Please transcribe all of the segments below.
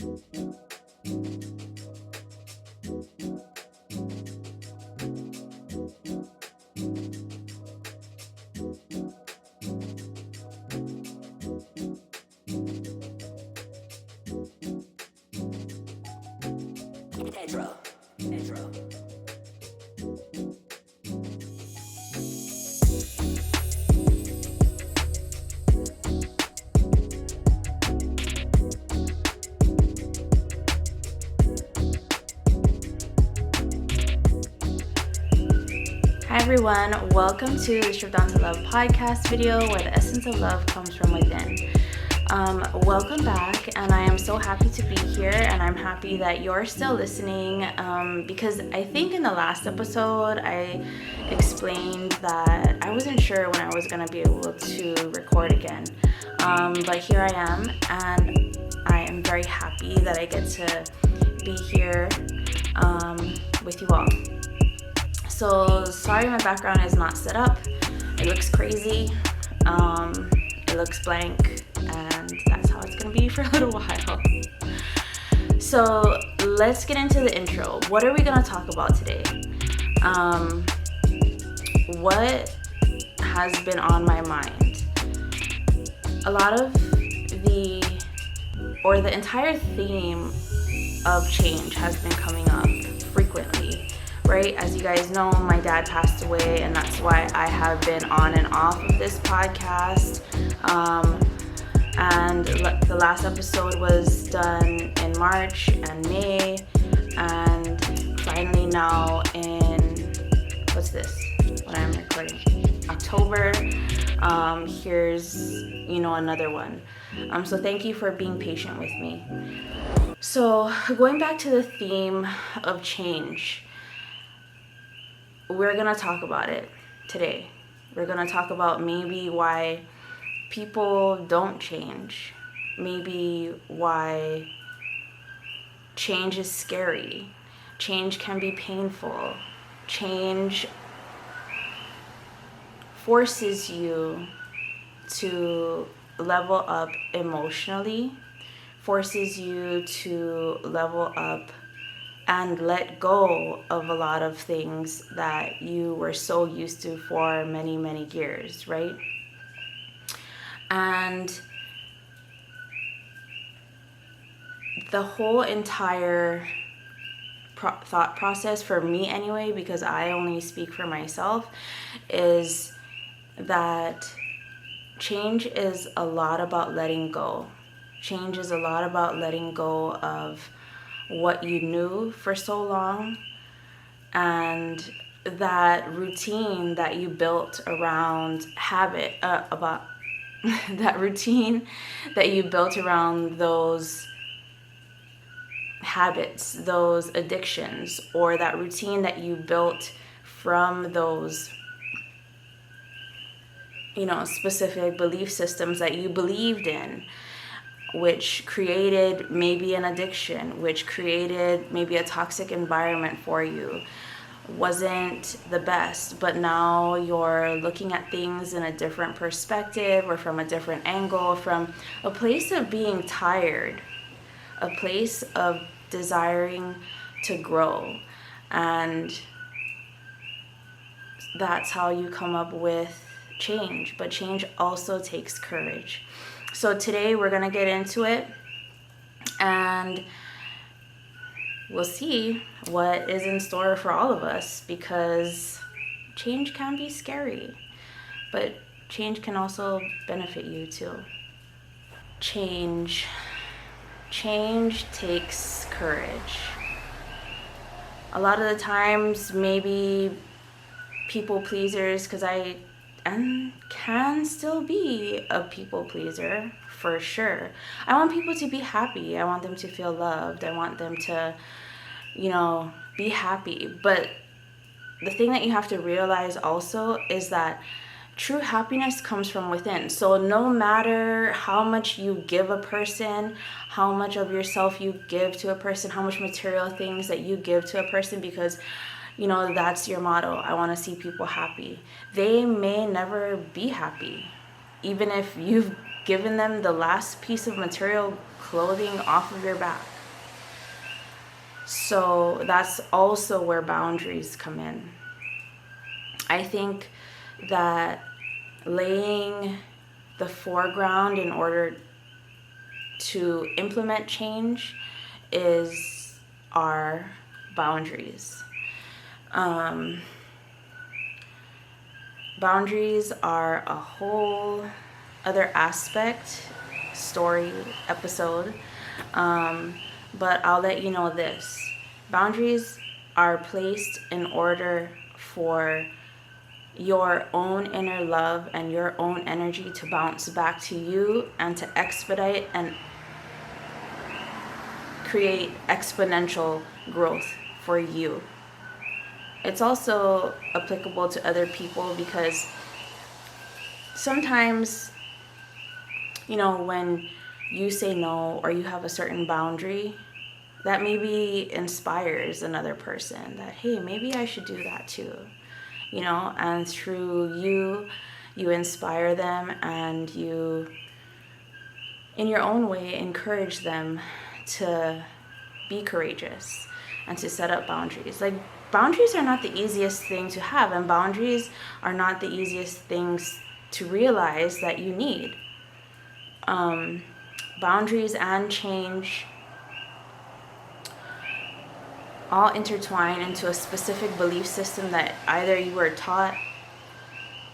Intro. Hi everyone, welcome to the Stripped Down to Love podcast video where the essence of love comes from within. Welcome back, and I am so happy to be here, and I'm happy that you're still listening because I think in the last episode I explained that I wasn't sure when I was going to be able to record again, but here I am, and I am very happy that I get to be here with you all. So sorry my background is not set up. It looks crazy. It looks blank, and that's how it's gonna be for a little while. So let's get into the intro. What are we gonna talk about today? What has been on my mind? A lot of the entire theme of change has been coming up frequently. Right? As you guys know, my dad passed away, and that's why I have been on and off of this podcast. And the last episode was done in March and May, and finally now in, what's this? When I'm recording? October. Here's, another one. So thank you for being patient with me. So going back to the theme of change, we're going to talk about it today. We're going to talk about maybe why people don't change. Maybe why change is scary. Change can be painful. Change forces you to level up emotionally, forces you to level up and let go of a lot of things that you were so used to for many, many years, right? And the whole entire thought process, for me anyway, because I only speak for myself, is that change is a lot about letting go. Change is a lot about letting go of what you knew for so long, and that routine that you built around that routine that you built around those habits, those addictions, or that routine that you built from those specific belief systems that you believed in, which created maybe an addiction, which created maybe a toxic environment for you, wasn't the best. But now you're looking at things in a different perspective, or from a different angle, from a place of being tired, a place of desiring to grow. And that's how you come up with change. But change also takes courage. So today we're going to get into it, and we'll see what is in store for all of us, because change can be scary, but change can also benefit you too. Change takes courage. A lot of the times, maybe people pleasers, because I can still be a people pleaser for sure. I want people to be happy. I want them to feel loved. I want them to, be happy. But the thing that you have to realize also is that true happiness comes from within. So no matter how much you give a person, how much of yourself you give to a person, how much material things that you give to a person, because that's your motto. I want to see people happy. They may never be happy. Even if you've given them the last piece of material clothing off of your back, So that's also where boundaries come in. I think that laying the foreground in order to implement change is our boundaries. Boundaries are a whole other aspect, story, episode. But I'll let you know this. Boundaries are placed in order for your own inner love and your own energy to bounce back to you and to expedite and create exponential growth for you. It's also applicable to other people because sometimes, when you say no or you have a certain boundary, that maybe inspires another person that, hey, maybe I should do that too. And through you inspire them, and you, in your own way, encourage them to be courageous and to set up boundaries. Like, boundaries are not the easiest thing to have, and boundaries are not the easiest things to realize that you need. Boundaries and change all intertwine into a specific belief system that either you were taught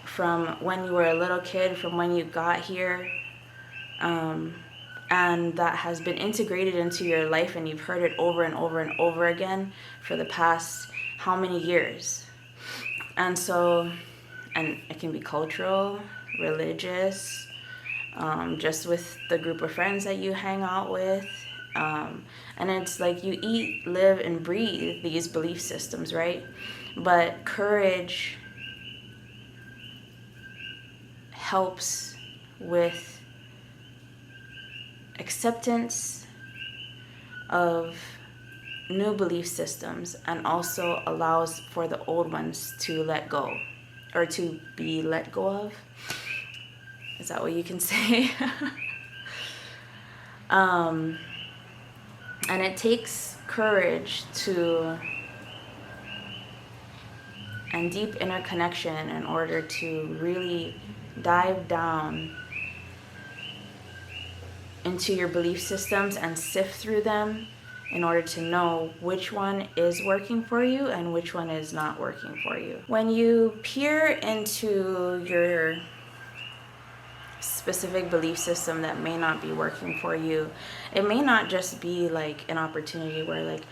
from when you were a little kid, from when you got here, and that has been integrated into your life, and you've heard it over and over and over again for the past how many years. And it can be cultural, religious, just with the group of friends that you hang out with. And it's like you eat, live, and breathe these belief systems, right? But courage helps with acceptance of new belief systems, and also allows for the old ones to let go, or to be let go of. Is that what you can say? And it takes courage and deep inner connection in order to really dive down into your belief systems and sift through them in order to know which one is working for you and which one is not working for you. When you peer into your specific belief system that may not be working for you, it may not just be like an opportunity where, like,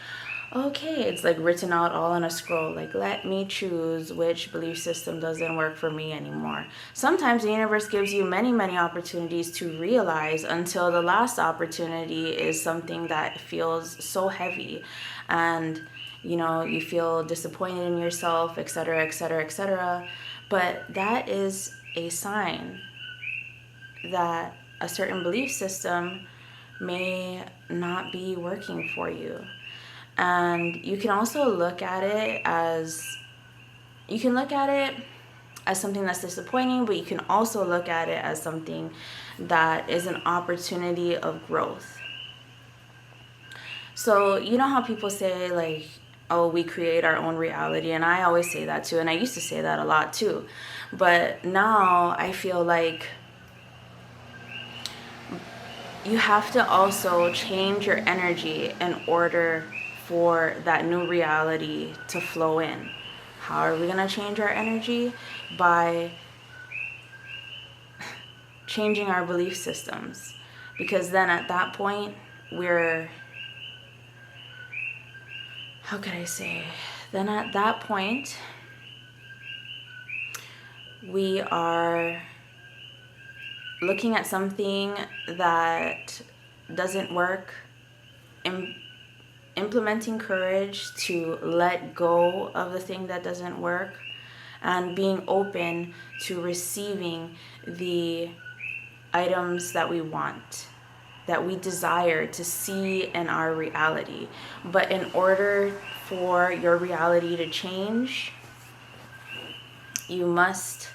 okay, it's like written out all on a scroll, like, let me choose which belief system doesn't work for me anymore. Sometimes the universe gives you many, many opportunities to realize, until the last opportunity is something that feels so heavy, and you feel disappointed in yourself, etc., etc., etc. But that is a sign that a certain belief system may not be working for you. And you can also look at it as something that's disappointing, but you can also look at it as something that is an opportunity of growth. So you know how people say, like, oh, we create our own reality, and I always say that too, and I used to say that a lot too, but now I feel like you have to also change your energy in order for that new reality to flow in. How are we going to change our energy? By changing our belief systems. Because then at that point, then at that point, we are looking at something that doesn't work, implementing courage to let go of the thing that doesn't work, and being open to receiving the items that we want, that we desire to see in our reality. But in order for your reality to change, you must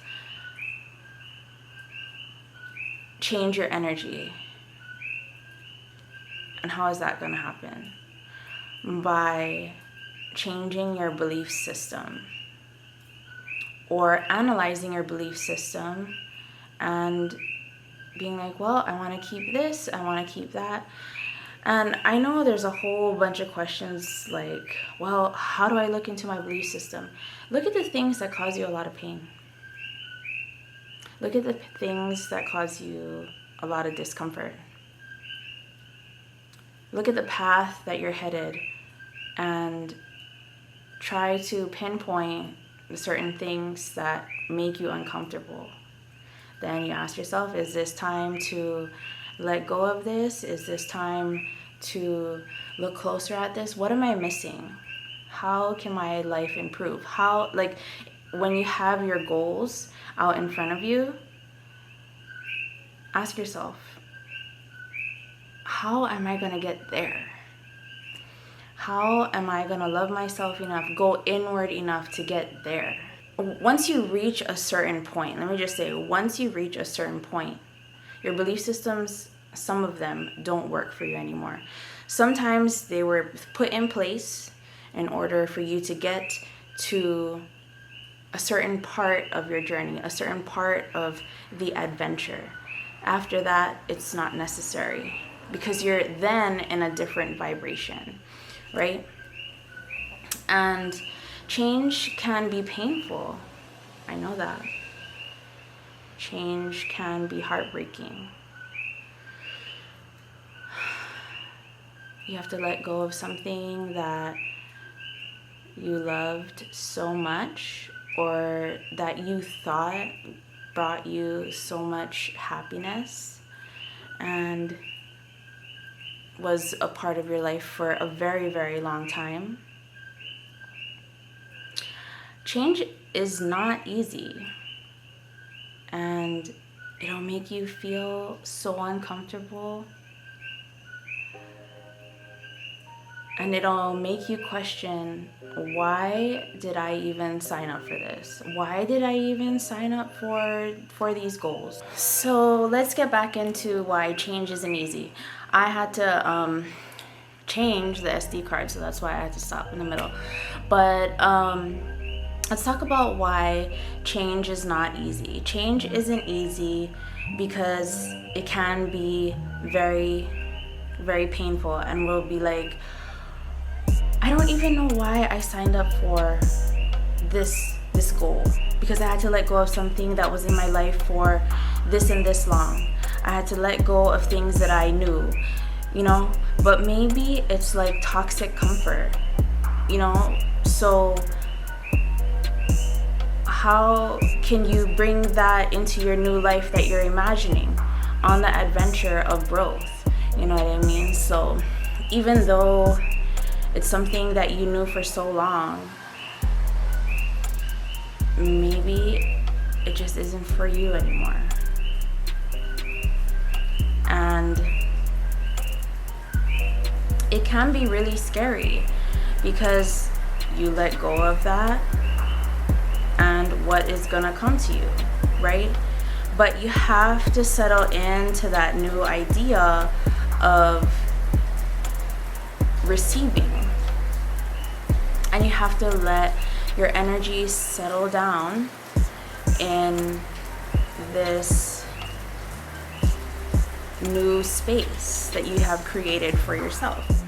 change your energy. And how is that going to happen? by changing your belief system or analyzing your belief system and being like, well, I want to keep this, I want to keep that. And I know there's a whole bunch of questions like, well, how do I look into my belief system? Look at the things that cause you a lot of pain. Look at the things that cause you a lot of discomfort. Look at the path that you're headed and try to pinpoint certain things that make you uncomfortable. Then you ask yourself, is this time to let go of this? Is this time to look closer at this? What am I missing? How can my life improve? How, like, when you have your goals out in front of you, ask yourself, how am I going to get there? How am I going to love myself enough, go inward enough to get there? Once you reach a certain point, let me just say, once you reach a certain point, your belief systems, some of them don't work for you anymore. Sometimes they were put in place in order for you to get to a certain part of your journey, a certain part of the adventure. After that, it's not necessary because you're then in a different vibration, right? And change can be painful. I know that. Change can be heartbreaking. You have to let go of something that you loved so much or that you thought brought you so much happiness and was a part of your life for a very, very long time. Change is not easy, and it'll make you feel so uncomfortable, and it'll make you question, why did I even sign up for this? Why did I even sign up for these goals? So let's get back into why change isn't easy. I had to change the SD card, so that's why I had to stop in the middle. But let's talk about why change is not easy. Change isn't easy because it can be very, very painful, and we'll be like, I don't even know why I signed up for this goal, because I had to let go of something that was in my life for this and this long. I had to let go of things that I knew, you know, but maybe it's like toxic comfort, you know. So how can you bring that into your new life that you're imagining on the adventure of growth? You know what I mean? So even though it's something that you knew for so long, maybe it just isn't for you anymore. And it can be really scary because you let go of that and what is gonna come to you, right? But you have to settle into that new idea of receiving, and you have to let your energy settle down in this new space that you have created for yourself.